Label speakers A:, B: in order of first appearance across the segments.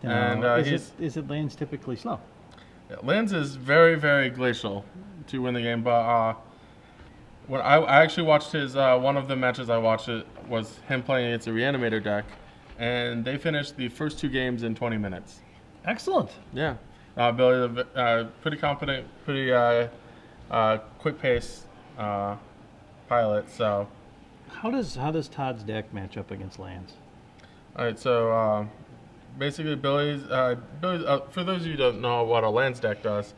A: And
B: is it lands typically slow?
A: lands is very, very glacial to win the game. But when I actually watched his one of the matches I watched it was him playing against a Reanimator deck, and they finished the first 2 games in 20 minutes.
B: Excellent.
A: Yeah, Billy, pretty confident, pretty quick pace pilot. So,
B: how does Todd's deck match up against lands?
A: all right, so basically, Billy's for those of you who don't know what a lands deck does,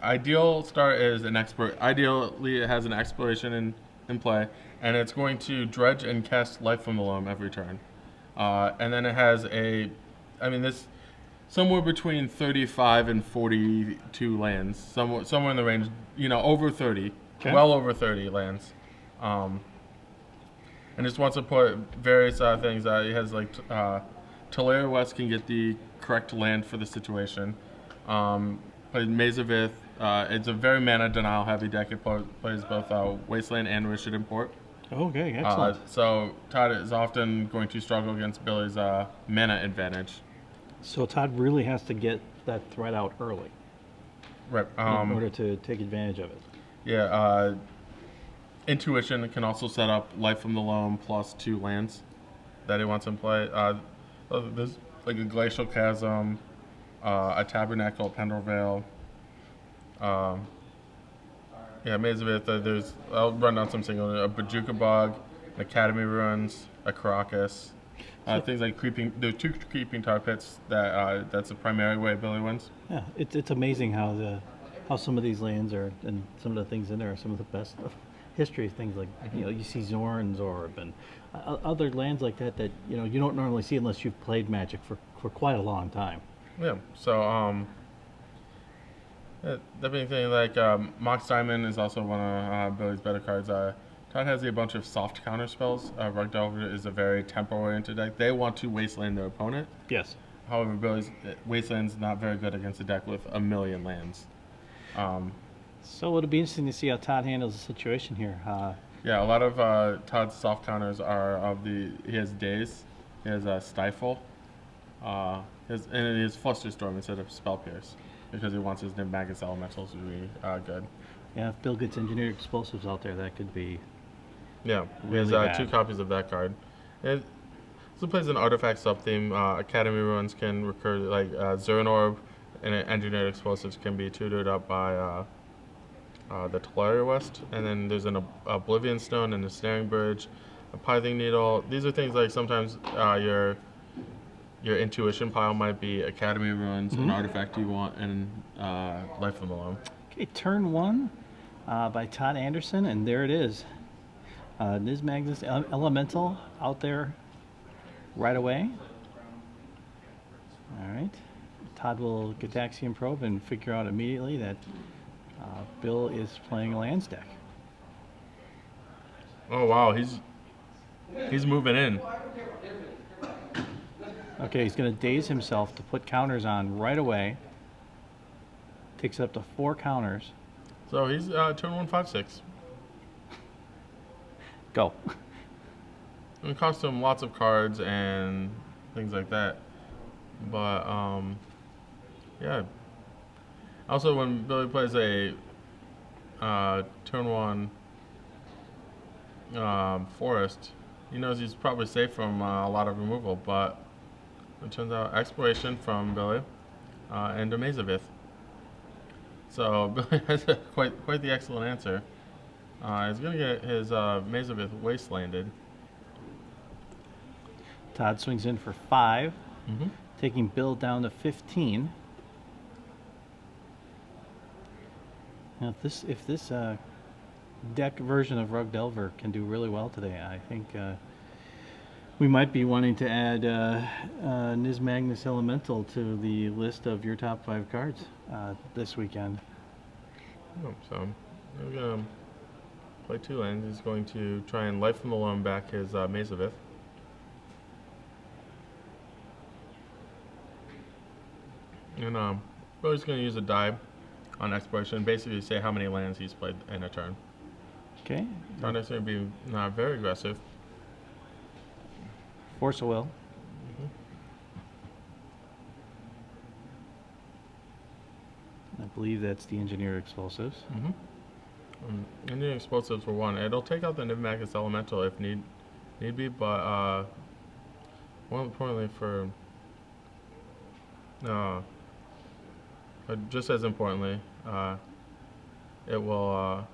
A: ideal start is an expert. Ideally, it has an exploration in play, and it's going to dredge and cast Life from the Loam every turn. And then it has this somewhere between 35 and 42 lands, somewhere in the range, over 30, okay. Well over 30 lands. And just wants to put various things. It has Talaria West can get the correct land for the situation. Plays Maze of Ith. It's a very mana denial heavy deck. It plays both Wasteland and Rishid Import.
B: Okay, excellent.
A: So Todd is often going to struggle against Billy's mana advantage.
B: So Todd really has to get that threat out early,
A: right?
B: In order to take advantage of it.
A: Yeah. Intuition can also set up Life from the Loam plus 2 lands that he wants in play. There's like a Glacial Chasm, a Tabernacle, Pendrell Vale. Maze of Ith. I'll run down some single. A Bajuka Bog, Academy Ruins, a Caracas. Things like creeping. There are 2 creeping tar pits. That's the primary way Billy wins.
B: Yeah, it's amazing how some of these lands are, and some of the things in there are some of the best history. Things like you see Zorn's Orb and other lands like that you don't normally see unless you've played Magic for quite a long time.
A: Yeah. So definitely like Mox Diamond is also one of Billy's better cards. Todd has a bunch of soft counter spells. Rug Delver is a very tempo-oriented deck. They want to wasteland their opponent.
B: Yes.
A: However, Billy's wasteland's not very good against a deck with 1,000,000 lands.
B: So it'll be interesting to see how Todd handles the situation here.
A: Yeah, a lot of Todd's soft counters are he has Daze, he has Stifle, and he has Flusterstorm instead of Spell Pierce because he wants his Magus Elementals to be good.
B: Yeah, if Bill gets Engineered Explosives out there, that could be.
A: Yeah,
B: really
A: he has
B: bad.
A: 2 copies of that card. It also plays an artifact sub-theme. Academy Ruins can recur, like Zern Orb and Engineered Explosives can be tutored up by the Talaria West. And then there's an Oblivion Stone and a Snaring Bridge, a Pithing Needle. These are things like sometimes your intuition pile might be Academy Ruins, an artifact you want, and Life from the Loam.
B: Okay, turn 1 by Todd Anderson, and there it is. Niz Magnus Elemental out there right away. All right. Todd will Gataxian Probe and figure out immediately that Bill is playing a lands deck.
A: Oh wow, he's moving in.
B: Okay, he's going to daze himself to put counters on right away. Takes up to 4 counters.
A: So he's turn 1, 5, 6.
B: Go.
A: It costs him lots of cards and things like that. But yeah. Also, when Billy plays a turn 1 forest, he knows he's probably safe from a lot of removal. But it turns out exploration from Billy and a Maze of Ith. So Billy has quite the excellent answer. He's going to get his Maze of Ith wastelanded.
B: Todd swings in for 5, taking Bill down to 15. Now, if this deck version of Rug Delver can do really well today, I think we might be wanting to add Niz Magnus Elemental to the list of your top 5 cards this weekend.
A: Oh, so we're going to play 2 lands. He's going to try and Life from the Loam back his Maze of Ith. And Billy's going to use a die on exploration, basically say how many lands he's played in a turn.
B: Okay.
A: Not necessarily be very aggressive.
B: Force of Will. I believe that's the engineered explosives.
A: Indian explosives for 1. It'll take out the Niv-Magus Elemental if need be, but more importantly just as importantly, it will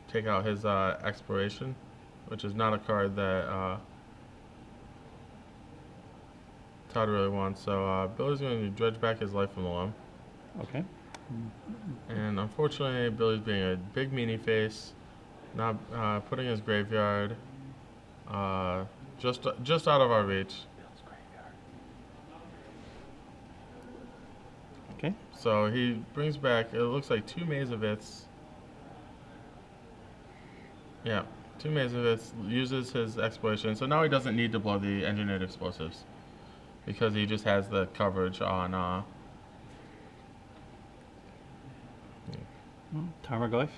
A: take out his Exploration, which is not a card that Todd really wants. So Billy's going to dredge back his Life from the Loam.
B: Okay.
A: And unfortunately, Billy's being a big meanie face, not putting his graveyard just out of our reach.
B: Okay.
A: So he brings back, it looks like 2 Mazovits. Yeah, 2 Mazovits, uses his Exploration. So now he doesn't need to blow the engineered explosives because he just has the coverage on
B: Tarmogoyf.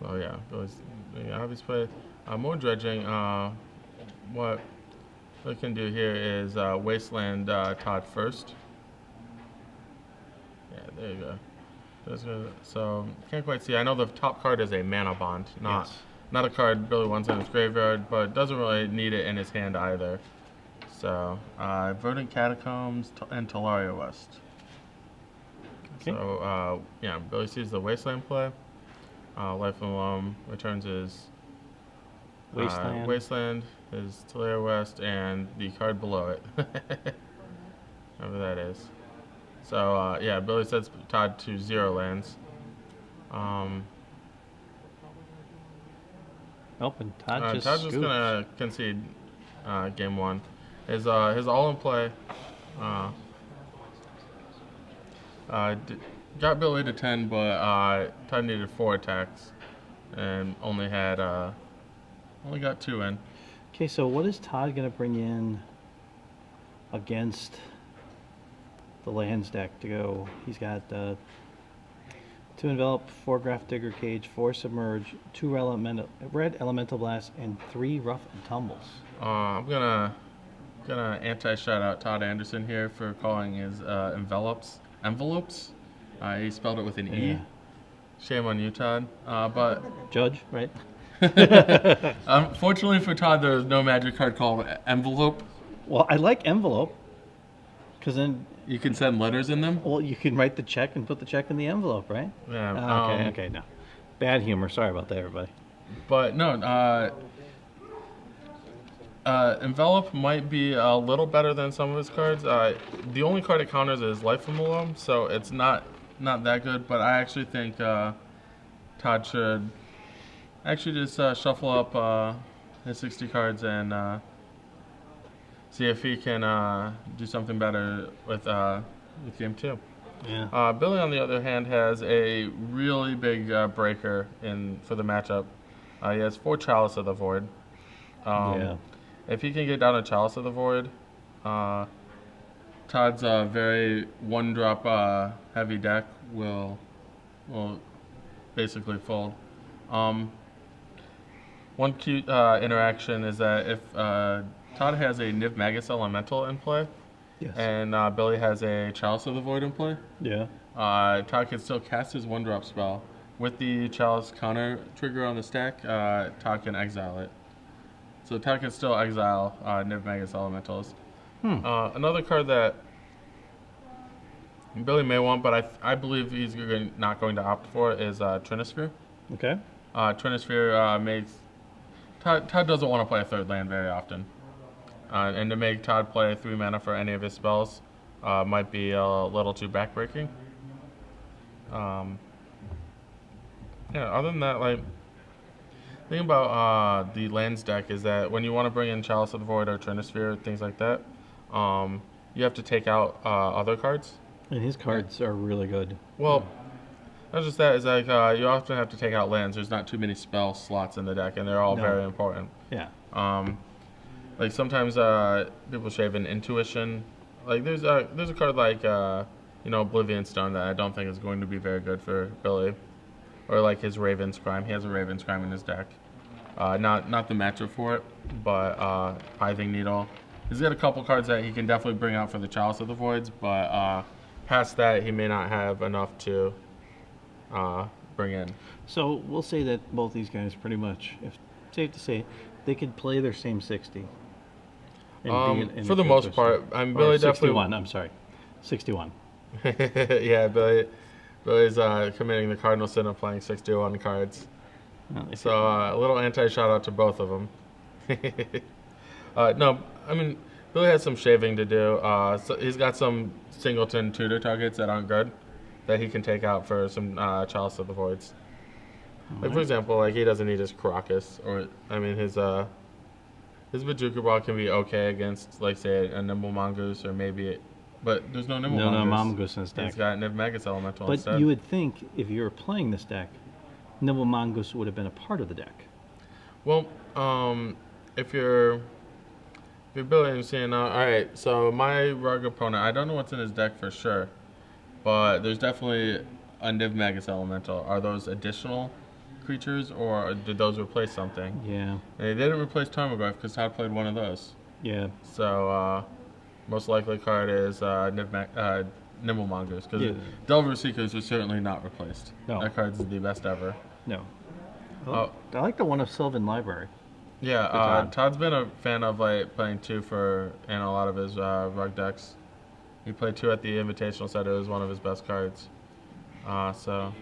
A: Oh yeah, obvious play. More dredging. What we can do here is Wasteland Todd first. Yeah, there you go. So can't quite see. I know the top card is a Mana Bond, not a card Billy wants in his graveyard, but doesn't really need it in his hand either. So Verdant Catacombs and Talaria West.
B: Okay.
A: So yeah, Billy sees the Wasteland play. Life from the Loam returns his Wasteland, his Talaria West, and the card below it. Whatever that is. So yeah, Billy sets Todd to 0 lands.
B: And Todd
A: Todd's just gonna concede game 1. His all in play. Got Billy to 10, but Todd needed 4 attacks, and only got 2 in.
B: Okay, so what is Todd gonna bring in against the lands deck to go? He's got 2 Envelop, 4 Graph Digger Cage, 4 Submerge, 2 Red Elemental Blast, and 3 Rough and Tumbles.
A: I'm gonna anti-shout out Todd Anderson here for calling his envelopes. He spelled it with an E. Shame on you, Todd. But
B: Judge, right?
A: Unfortunately for Todd, there's no magic card called envelope.
B: Well, I like envelope, because then
A: you can send letters in them.
B: Well, you can write the check and put the check in the envelope, right?
A: Yeah.
B: Okay, no. Bad humor. Sorry about that, everybody.
A: But no, Envelope might be a little better than some of his cards. The only card it counters is Life from the Loam, so it's not that good. But I actually think Todd should actually just shuffle up his 60 cards and see if he can do something better with game 2.
B: Yeah.
A: Billy, on the other hand, has a really big breaker for the matchup. He has 4 Chalice of the Void.
B: Yeah.
A: If he can get down a Chalice of the Void, Todd's very 1-drop heavy deck will basically fold. One cute interaction is that if Todd has a Niv-Magus Elemental in play,
B: Yes.
A: and Billy has a Chalice of the Void in play,
B: Yeah.
A: Todd can still cast his 1-drop spell. With the Chalice counter trigger on the stack, Todd can exile it. So Todd can still exile Niv-Magus Elementals. Another card that Billy may want, but I believe he's not going to opt for, is Trinisphere.
B: Okay.
A: Trinisphere makes... Todd doesn't want to play a 3rd land very often. And to make Todd play 3 mana for any of his spells might be a little too backbreaking. Yeah, other than that, like, the thing about the lands deck is that when you want to bring in Chalice of the Void or Trinisphere, things like that, you have to take out other cards.
B: And his cards are really good.
A: Well, not just that, is like you often have to take out lands. There's not too many spell slots in the deck, and they're all very important.
B: Yeah.
A: Like sometimes people shave an Intuition. Like there's a card like Oblivion Stone that I don't think is going to be very good for Billy, or like his Raven's Crime. He has a Raven's Crime in his deck. Not the matchup for it, but Pithing Needle he's got a couple cards that he can definitely bring out for the Chalice of the Voids, but past that, he may not have enough to bring in.
B: So we'll say that both these guys pretty much, if safe to say, they could play their same 60.
A: For the most part, I'm Billy
B: 61,
A: definitely.
B: I'm sorry. 61.
A: Yeah, Billy's committing the cardinal sin of playing 61 cards.
B: Well,
A: So a little anti-shout out to both of them. No, I mean, Billy has some shaving to do. So he's got some singleton tutor targets that aren't good that he can take out for some Chalice of the Voids. Like, for example, like he doesn't need his Caracas, or I mean his Bajuka Ball can be okay against, like, say, a Nimble Mongoose, or maybe, but there's no Nimble Mongoose.
B: No Mongoose in his deck.
A: He's got Niv Magus Elemental
B: But
A: instead.
B: you would think if you were playing this deck, Nimble Mongoose would have been a part of the deck.
A: Well, if you're building and saying, all right, so my Rug opponent, I don't know what's in his deck for sure, but there's definitely a Niv Magus Elemental. Are those additional creatures, or did those replace something?
B: Yeah.
A: And they didn't replace Tarmogoyf because Todd played one of those.
B: Yeah.
A: So most likely card is Nimble Mongoose, because
B: Yeah.
A: Delver Seekers was certainly not replaced.
B: No.
A: That card's the best ever.
B: No.
A: Oh.
B: I like the one of Sylvan Library.
A: Yeah,
B: Todd.
A: Todd's been a fan of like playing 2 in a lot of his Rug decks. He played 2 at the Invitational, said it was one of his best cards. So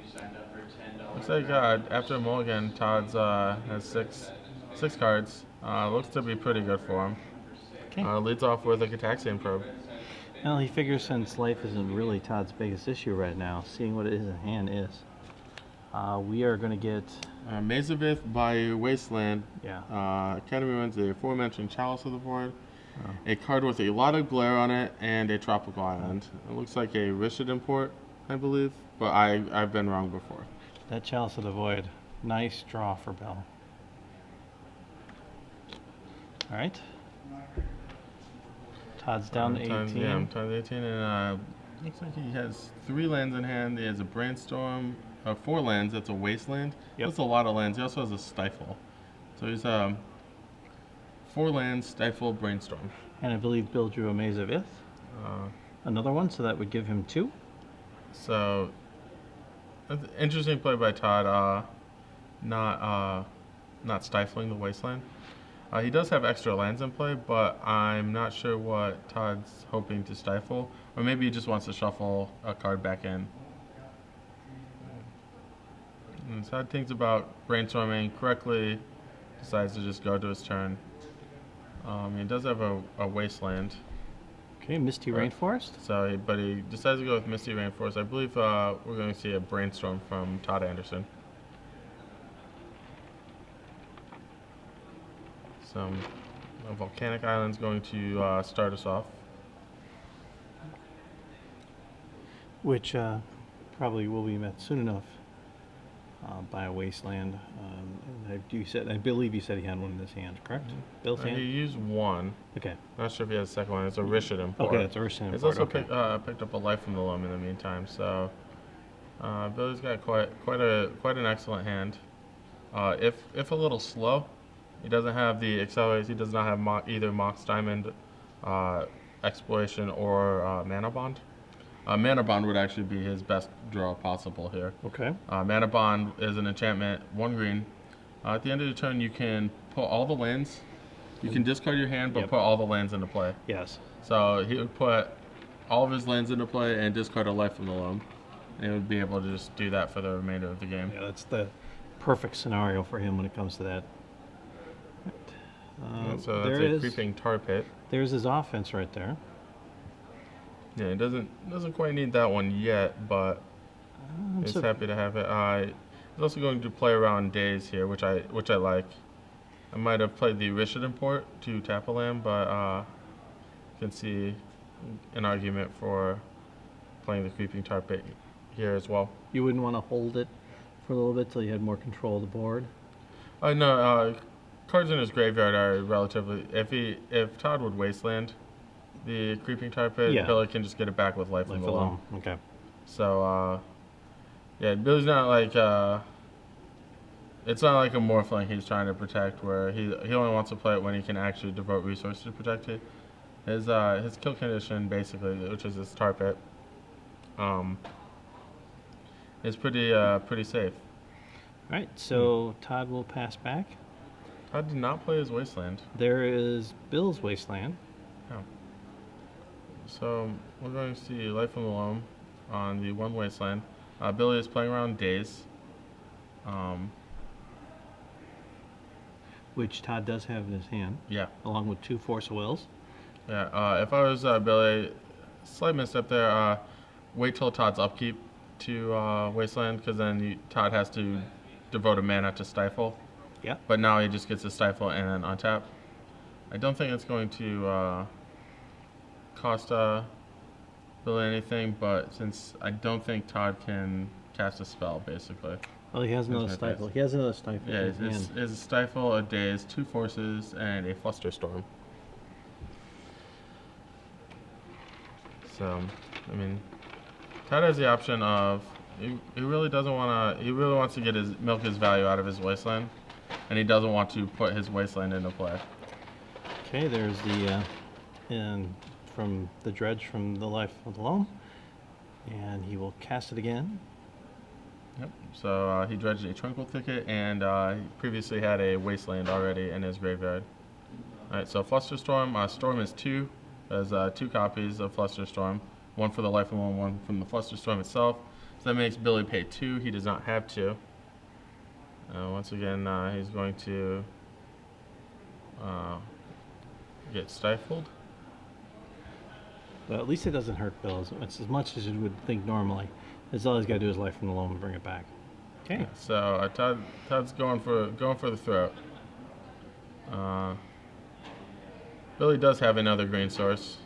A: looks like after a mulligan, Todd's has six cards. Looks to be pretty good for him.
B: Okay.
A: Leads off with a Cataxian Probe.
B: Well, he figures since life isn't really Todd's biggest issue right now, seeing what his hand is, we are going to get...
A: Maze of Ith by Wasteland.
B: Yeah.
A: Academy runs the aforementioned Chalice of the Void.
B: Oh.
A: A card with a lot of glare on it and a tropical island. It looks like a Rishid import, I believe, but I've been wrong before.
B: That Chalice of the Void. Nice draw for Bell. All right. Todd's down to 18.
A: Yeah, I'm down to 18, and looks like he has 3 lands in hand. He has a Brainstorm, 4 lands. That's a Wasteland.
B: Yep.
A: That's a lot of lands. He also has a Stifle. So he's 4 lands, Stifle, Brainstorm.
B: And I believe Bill drew a Maze of Ith. Another one, so that would give him 2.
A: So, that's an interesting play by Todd. Not stifling the Wasteland. He does have extra lands in play, but I'm not sure what Todd's hoping to stifle, or maybe he just wants to shuffle a card back in. And Todd thinks about brainstorming correctly, decides to just go to his turn. He does have a Wasteland.
B: Okay, Misty Rainforest.
A: So, but he decides to go with Misty Rainforest. I believe we're going to see a Brainstorm from Todd Anderson. Some Volcanic Island's going to start us off.
B: Which probably will be met soon enough by a Wasteland. I believe you said he had one in his hand, correct? Bill's
A: He
B: hand?
A: used 1.
B: Okay.
A: Not sure if he has a second one. It's a Rishid import.
B: Okay, it's a Rishid
A: He's
B: import,
A: also
B: okay.
A: picked up a Life from the Loam in the meantime. So Billy's got quite an excellent hand. If a little slow, he doesn't have the accelerators. He does not have either Mox Diamond, Exploration, or Mana Bond. Mana Bond would actually be his best draw possible here.
B: Okay.
A: Mana Bond is an enchantment, 1 green. At the end of the turn, you can put all the lands. You can discard your hand, but
B: Yep.
A: put all the lands into play.
B: Yes.
A: So he would put all of his lands into play and discard a Life from the Loam. And he would be able to just do that for the remainder of the game.
B: Yeah, that's the perfect scenario for him when it comes to that.
A: So
B: there
A: that's a
B: is-
A: Creeping Tar Pit.
B: There's his offense right there.
A: Yeah, he doesn't quite need that one yet, but he's happy to have it. He's also going to play around Days here, which I like. I might have played the Rishid import to tap a land, but you can see an argument for playing the Creeping Tar Pit here as well.
B: You wouldn't want to hold it for a little bit till you had more control of the board.
A: No, cards in his graveyard are relatively. If Todd would Wasteland the Creeping Tar Pit,
B: Yeah.
A: Billy can just get it back with Life from the Loam.
B: Okay.
A: So, yeah, Billy's not like, it's not like a Morphling he's trying to protect, where he only wants to play it when he can actually devote resources to protect it. His kill condition, basically, which is his tar pit, is pretty safe.
B: All right, so Todd will pass back.
A: Todd did not play his Wasteland.
B: There is Bill's Wasteland.
A: Oh. So we're going to see Life from the Loam on the one Wasteland. Billy is playing around Daze.
B: Which Todd does have in his hand.
A: Yeah.
B: Along with 2 Force of Wills.
A: Yeah. If I was Billy, slight misstep there. Wait till Todd's upkeep to Wasteland, because then Todd has to devote a mana to Stifle.
B: Yeah.
A: But now he just gets to Stifle and then untap. I don't think it's going to cost Billy anything, but since I don't think Todd can cast a spell, basically.
B: Well, he has another Stifle. He has another Stifle.
A: Yeah, it's a Stifle, a Daze, 2 Forces, and a Flusterstorm. So, I mean, Todd has the option of he really doesn't want to. He really wants to get milk his value out of his Wasteland, and he doesn't want to put his Wasteland into play.
B: Okay, there's the and from the dredge from the Life of the Loam, and he will cast it again.
A: Yep. So he dredged a Tranquil Thicket, and he previously had a Wasteland already in his graveyard. All right. So Flusterstorm. Storm is 2. There's 2 copies of Flusterstorm. 1 for the Life of the Loam, 1 from the Flusterstorm itself. So that makes Billy pay 2. He does not have 2. Once again, he's going to get Stifled.
B: But at least it doesn't hurt Bill as much as you would think normally. That's all he's got to do is Life from the Loam and bring it back. Okay.
A: Yeah, so Todd's going for the throat. Billy does have another green source.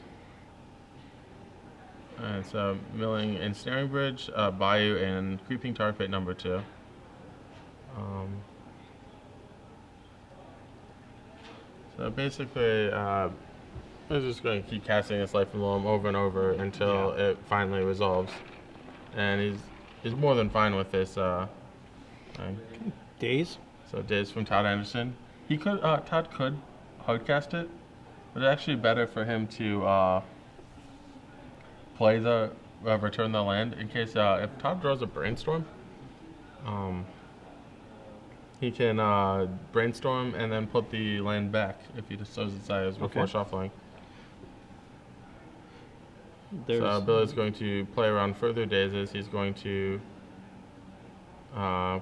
A: Alright, so Milling and Snaring Bridge, Bayou, and Creeping Tar Pit number 2. So basically, I'm just going to keep casting this Life from the Loam over and over until it finally resolves. And he's more than fine with this.
B: Daze.
A: So Daze from Todd Anderson. Todd could hardcast it, but it's actually better for him to play the return the land in case if Todd draws a Brainstorm. He can Brainstorm and then put the land back if he just so desires before shuffling. So Billy's going to play around further Dazes. He's going to play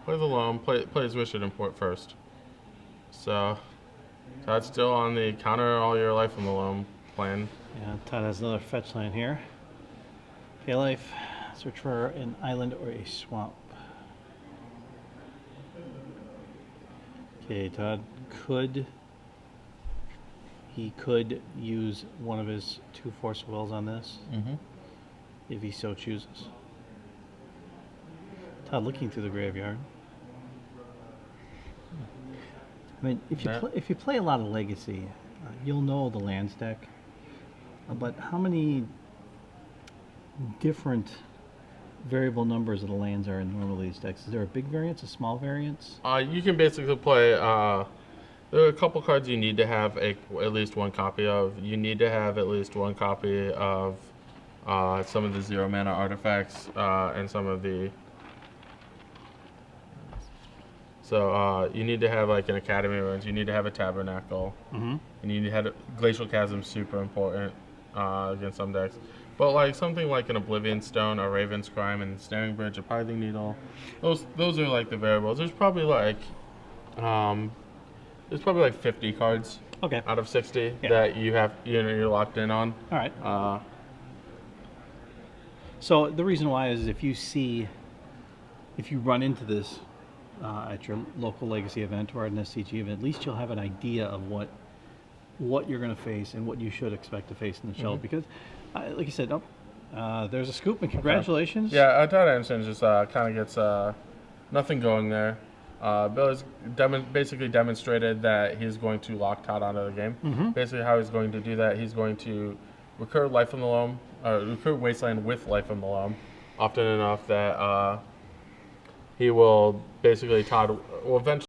A: the Loam, play his Wishing Import first. So Todd's still on the counter all your Life from the Loam plan.
B: Yeah, Todd has another fetch land here. Okay, Life. Search for an island or a swamp. Okay, Todd could use one of his 2 Force of Wills on this, if he so chooses. Todd looking through the graveyard. I mean, if you play a lot of Legacy, you'll know the lands deck. But how many different variable numbers of the lands are in normally these decks? Is there a big variance, a small variance?
A: You can basically play. There are a couple cards you need to have at least 1 copy of. You need to have at least 1 copy of some of the 0 mana artifacts and some of the. So you need to have like an Academy Ruins. You need to have a Tabernacle. And you need to have Glacial Chasm, super important against some decks. But like something like an Oblivion Stone, a Raven's Crime, and Snaring Bridge, a Pithing Needle, those are like the variables. There's probably like 50 cards out of 60 that you're locked in on.
B: All right. So the reason why is if you run into this at your local Legacy event or an SCG event, at least you'll have an idea of what you're going to face and what you should expect to face in the show. Because, like you said, there's a scoop, and congratulations.
A: Yeah, Todd Anderson just kind of gets nothing going there. Bill has basically demonstrated that he's going to lock Todd out of the game. Basically, how he's going to do that, he's going to recur Life from the Loam, recur Wasteland with Life from the Loam, often enough that he will basically Todd will eventually.